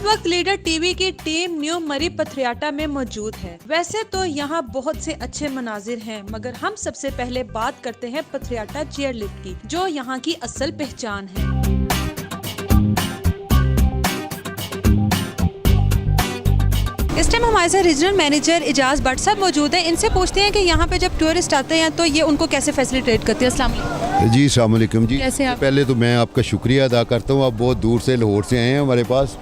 इस वक्त leader TV की टीम न्यू मरी पथरियाटा में मौजूद है। वैसे तो यहाँ बहुत से अच्छे मनाजिर हैं, मगर हम सबसे पहले बात करते हैं पथरियाटा चेयर लिफ्ट की, जो यहाँ की असल पहचान है। इस टाइम हमारे साथ रीजनल मैनेजर इजाज भट्ट साहब मौजूद हैं। इनसे पूछते हैं कि यहाँ पे जब टूरिस्ट आते हैं तो ये उनको कैसे फैसिलिटेट करते हैं। अस्सलाम वालेकुम। जी अस्सलाम वालेकुम जी। कैसे आप? पहले तो मैं आपका शुक्रिया अदा करता हूँ, आप बहुत दूर से लाहौर से आए हैं हमारे पास,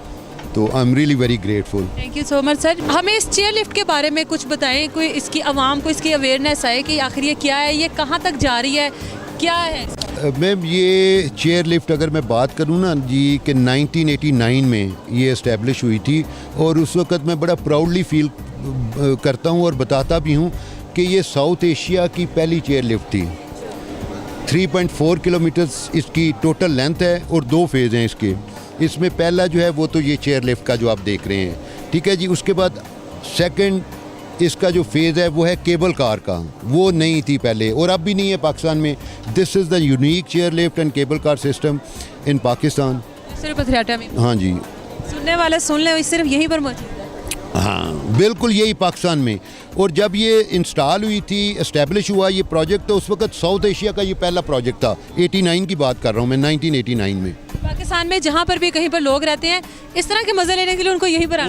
तो I am really very grateful. Thank you so much sir. हमें इस चेयर लिफ्ट के बारे में कुछ बताएं, कोई इसकी आवाम को इसकी अवेयरनेस आए कि आखिर ये क्या है, ये कहाँ तक जा रही है, क्या है? मैम ये चेयर लिफ्ट अगर मैं बात करूँ ना जी कि 1989 में ये इस्टेब्लिश हुई थी, और उस वक़्त मैं बड़ा प्राउडली फील करता हूँ और बताता भी हूँ कि ये साउथ एशिया की पहली चेयर लिफ्ट थी। 3.4 किलोमीटर्स इसकी टोटल लेंथ है और 2 फेज़ हैं इसके। इसमें पहला जो है वो तो ये चेयर लिफ्ट का जो आप देख रहे हैं, ठीक है जी। उसके बाद सेकंड इसका जो फेज़ है वो है केबल कार का, वो नहीं थी पहले और अब भी नहीं है पाकिस्तान में। This is the unique chair lift and cable car system in Pakistan. सिर्फ पथरियाटा में? हाँ जी। सुनने वाले सुन ले, सिर्फ यहीं पर मौजूद है। हाँ बिल्कुल, यही पाकिस्तान में। और जब ये इंस्टॉल हुई थी, इस्टेब्लिश हुआ ये प्रोजेक्ट, तो उस वक्त साउथ एशिया का ये पहला प्रोजेक्ट था। 89 की बात कर रहा हूँ मैं, 1989 में। पाकिस्तान में जहाँ पर भी कहीं पर लोग रहते हैं, इस तरह के मज़े लेने के लिए उनको यहीं पर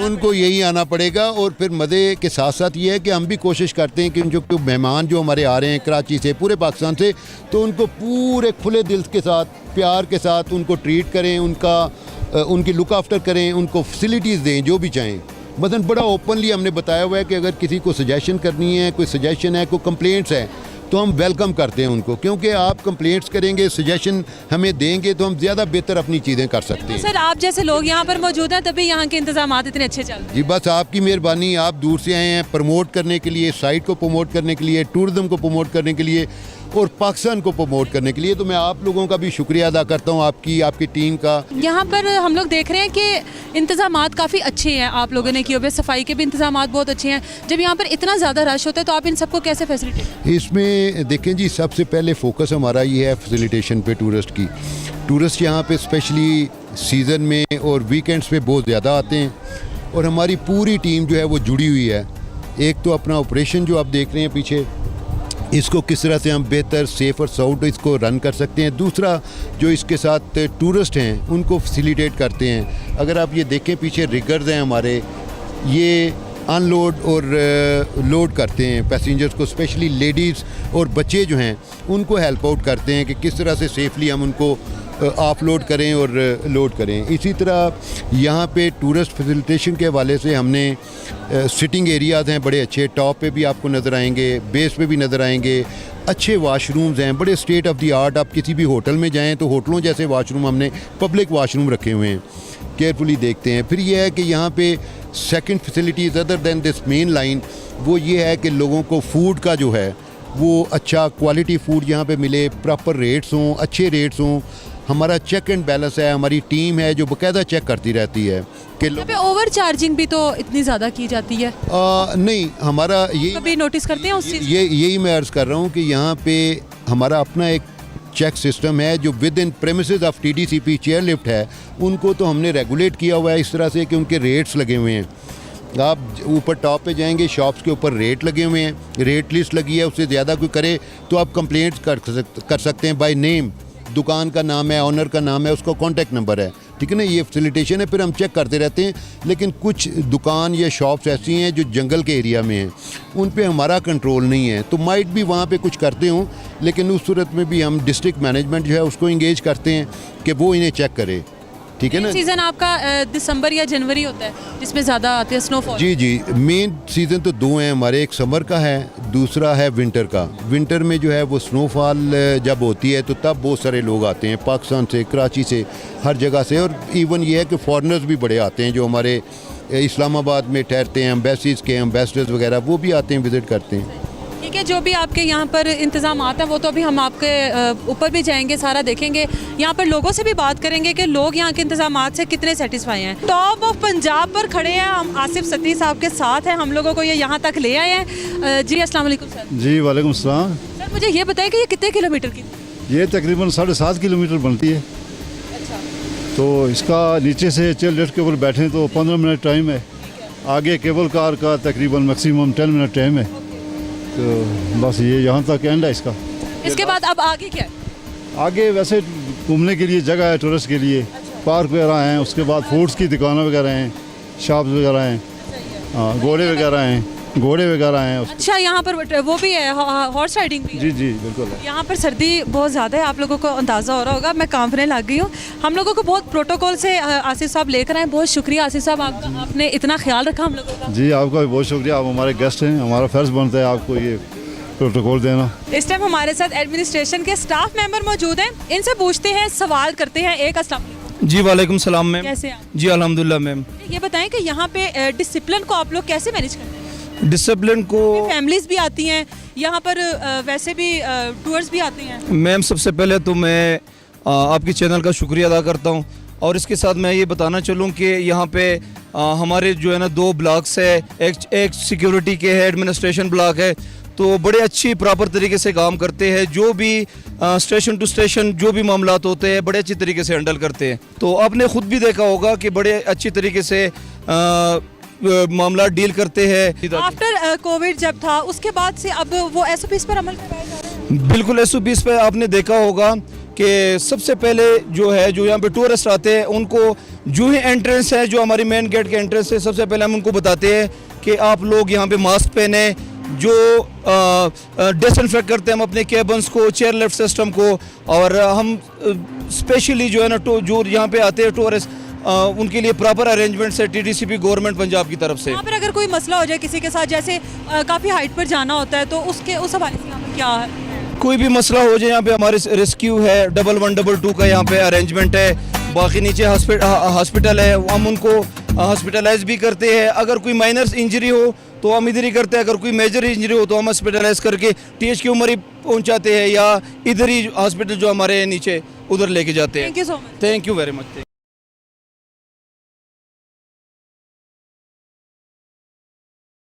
आना पड़ेगा। और फिर मज़े के साथ साथ ये है कि हम भी कोशिश करते हैं कि जो मेहमान जो हमारे आ रहे हैं कराची से, पूरे पाकिस्तान से, तो उनको पूरे खुले दिल के साथ, प्यार के साथ उनको ट्रीट करें, उनकी लुक आफ्टर करें, उनको फैसिलिटीज़ दें जो भी चाहें। मतलब बड़ा ओपनली हमने बताया हुआ है कि अगर किसी को सजेशन करनी है, कोई सजेशन है, कोई कंप्लेंट्स है, तो हम वेलकम करते हैं उनको, क्योंकि आप कंप्लेंट्स करेंगे, सजेशन हमें देंगे तो हम ज़्यादा बेहतर अपनी चीज़ें कर सकते हैं। सर आप जैसे लोग यहाँ पर मौजूद हैं तभी यहाँ के इंतजामात इतने अच्छे चल रहे हैं। जी बस आपकी मेहरबानी, आप दूर से आए हैं प्रमोट करने के लिए, साइट को प्रमोट करने के लिए, टूरिज़्म को प्रमोट करने के लिए और पाकिस्तान को प्रमोट करने के लिए, तो मैं आप लोगों का भी शुक्रिया अदा करता हूँ, आपकी टीम का। यहाँ पर हम लोग देख रहे हैं कि इंतजामात काफ़ी अच्छे हैं आप लोगों ने किए हुए, सफाई के भी इंतजामात बहुत अच्छे हैं। जब यहाँ पर इतना ज़्यादा रश होता है तो आप इन सबको कैसे फैसिलिटेट? इसमें देखें जी, सबसे पहले फोकस हमारा ये है फैसिलिटेशन पे टूरिस्ट की। टूरिस्ट यहाँ पे स्पेशली सीज़न में और वीकेंड्स पे बहुत ज़्यादा आते हैं, और हमारी पूरी टीम जो है वो जुड़ी हुई है। एक तो अपना ऑपरेशन जो आप देख रहे हैं पीछे, इसको किस तरह से हम बेहतर, सेफ और साउंड इसको रन कर सकते हैं। दूसरा जो इसके साथ टूरिस्ट हैं उनको फैसिलिटेट करते हैं। अगर आप ये देखें पीछे रिगर्स हैं हमारे, ये अनलोड और लोड करते हैं पैसेंजर्स को, स्पेशली लेडीज़ और बच्चे जो हैं उनको हेल्प आउट करते हैं कि किस तरह से सेफली हम उनको ऑफलोड करें और लोड करें। इसी तरह यहाँ पे टूरिस्ट फैसिलिटेशन के हवाले से हमने सिटिंग एरियाज़ हैं बड़े अच्छे, टॉप पे भी आपको नज़र आएंगे, बेस पे भी नज़र आएंगे। अच्छे वाशरूम्स हैं, बड़े स्टेट ऑफ द आर्ट। आप किसी भी होटल में जाएं तो होटलों जैसे वाशरूम हमने पब्लिक वाशरूम रखे हुए हैं, केयरफुली देखते हैं। फिर यह है कि यहाँ पे second facilities other than this main line, वो ये है कि लोगों को फूड का जो है वो अच्छा क्वालिटी फूड यहाँ पे मिले, प्रॉपर रेट्स हों, अच्छे रेट्स हों। हमारा चेक एंड बैलेंस है, हमारी टीम है जो बाकायदा चेक करती रहती है कि ओवर चार्जिंग भी तो इतनी ज़्यादा की जाती है। नहीं, हमारा ये कभी नोटिस करते हैं उस चीज़? यही मैं अर्ज़ कर रहा हूँ कि यहाँ पे हमारा अपना एक चेक सिस्टम है जो with in premises of TDCP chair lift है, उनको तो हमने रेगुलेट किया हुआ है इस तरह से कि उनके रेट्स लगे हुए हैं। आप ऊपर टॉप पे जाएंगे, शॉप्स के ऊपर रेट लगे हुए हैं, रेट लिस्ट लगी है। उससे ज़्यादा कोई करे तो आप कंप्लेंट्स कर सकते हैं बाय नेम। दुकान का नाम है, ऑनर का नाम है, उसका कॉन्टैक्ट नंबर है, ठीक है ना। ये फैसिलिटेशन है, फिर हम चेक करते रहते हैं। लेकिन कुछ दुकान या शॉप्स ऐसी हैं जो जंगल के एरिया में हैं, उन पे हमारा कंट्रोल नहीं है, तो माइट भी वहाँ पे कुछ करते हों, लेकिन उस सूरत में भी हम डिस्ट्रिक्ट मैनेजमेंट जो है उसको इंगेज करते हैं कि वो इन्हें चेक करे, ठीक है ना। सीज़न आपका दिसंबर या जनवरी होता है जिसमें ज़्यादा आते हैं स्नोफॉल? जी, मेन सीज़न तो 2 हैं हमारे, एक समर का है, दूसरा है विंटर का। विंटर में जो है वो स्नोफॉल जब होती है तो तब बहुत सारे लोग आते हैं पाकिस्तान से, कराची से, हर जगह से। और इवन ये है कि फॉरेनर्स भी बड़े आते हैं जो हमारे इस्लामाबाद में ठहरते हैं, एम्बेसीज़ के एम्बेसडर्स वगैरह, वो भी आते हैं, विज़िट करते हैं। ठीक है, जो भी आपके यहाँ पर इंतजाम आता है वो तो अभी हम आपके ऊपर भी जाएंगे, सारा देखेंगे। यहाँ पर लोगों से भी बात करेंगे कि लोग यहाँ के इंतजाम से कितने सेटिस्फाई हैं। टॉप ऑफ पंजाब पर खड़े हैं हम, आसिफ सती साहब के साथ हैं, हम लोगों को ये यहाँ तक ले आए हैं। जी अस्सलाम वालेकुम सर। जी वालेकुम सलाम। सर मुझे ये बताइए कि ये कितने किलोमीटर की? ये तकरीबन 7.5 किलोमीटर बनती है। अच्छा, तो इसका नीचे से चेयर लिफ्ट के ऊपर बैठे तो 15 मिनट टाइम है, आगे केबल कार का तकरीबन मैक्सिमम 10 मिनट टाइम है। तो बस ये यहाँ तक एंड है इसका। इसके बाद अब आगे क्या है? आगे वैसे घूमने के लिए जगह है टूरिस्ट के लिए, पार्क वगैरह हैं, उसके बाद फूड्स की दुकानें वगैरह हैं, शॉप्स वगैरह हैं, हाँ घोड़े वगैरह हैं। अच्छा, यहाँ पर वो भी है, हॉर्स राइडिंग भी है। जी जी बिल्कुल है। यहाँ पर सर्दी बहुत ज़्यादा है, आप लोगों को अंदाज़ा हो रहा होगा, मैं कांपने लग गई हूँ। हम लोगों को बहुत प्रोटोकॉल से आसिफ साहब लेकर आए, बहुत शुक्रिया आसिफ साहब, आपने इतना ख्याल रखा हम लोगों का। जी आपका भी बहुत शुक्रिया, आप हमारे गेस्ट हैं, हमारा फ़र्ज़ बनता है आपको ये प्रोटोकॉल देना। इस टाइम हमारे साथ एडमिनिस्ट्रेशन के स्टाफ मेंबर मौजूद हैं, इनसे पूछते हैं, सवाल करते हैं। एक अस्सलाम वालेकुम। जी वालेकुम सलाम मैम। कैसे हैं आप? जी अल्हम्दुलिल्लाह मैम। ये बताएं कि यहाँ पे डिसिप्लिन को आप लोग कैसे मैनेज करते हैं? डिसिप्लिन को फैमिलीज भी आती हैं यहाँ पर, वैसे भी टूर्स भी आते हैं। मैम सबसे पहले तो मैं आपकी चैनल का शुक्रिया अदा करता हूँ, और इसके साथ मैं ये बताना चलूँ कि यहाँ पे हमारे जो है ना 2 ब्लॉक्स है, एक सिक्योरिटी के है, एडमिनिस्ट्रेशन ब्लॉक है, तो बड़े अच्छी प्रॉपर तरीके से काम करते हैं। जो भी स्टेशन टू स्टेशन जो भी मामलात होते हैं बड़े अच्छी तरीके से हैंडल करते हैं। तो आपने ख़ुद भी देखा होगा कि बड़े अच्छी तरीके से मामला डील करते हैं। आफ्टर कोविड जब था उसके बाद से अब वो SOPs पर अमल करवाए जा रहे हैं। बिल्कुल SOPs पे आपने देखा होगा कि सबसे पहले जो है, जो यहाँ पे टूरिस्ट आते हैं उनको जो ही एंट्रेंस है, जो हमारी मेन गेट के एंट्रेंस है, सबसे पहले हम उनको बताते हैं कि आप लोग यहाँ पे मास्क पहने, जो डिसइंफेक्ट करते हैं हम अपने केबन्स को, चेयर लिफ्ट सिस्टम को, और हम स्पेशली जो है ना जो यहाँ पे आते हैं टूरिस्ट, उनके लिए प्रॉपर अरेंजमेंट है TDCP गवर्नमेंट पंजाब की तरफ से। यहाँ पर अगर कोई मसला हो जाए किसी के साथ, जैसे काफ़ी हाइट पर जाना होता है, तो उस हवाले से यहाँ पर क्या है? कोई भी मसला हो जाए, यहाँ पे हमारे रेस्क्यू है, 1122 का यहाँ पे अरेंजमेंट है। बाकी नीचे हॉस्पिटल है, हम उनको हॉस्पिटलाइज भी करते हैं। अगर कोई माइनर इंजरी हो तो हम इधर ही करते हैं, अगर कोई मेजर इंजरी हो तो हम हॉस्पिटलाइज करके TH की उम्र ही पहुँचाते हैं, या इधर ही हॉस्पिटल जो हमारे नीचे उधर लेके जाते हैं। Thank you so much. Thank you very much.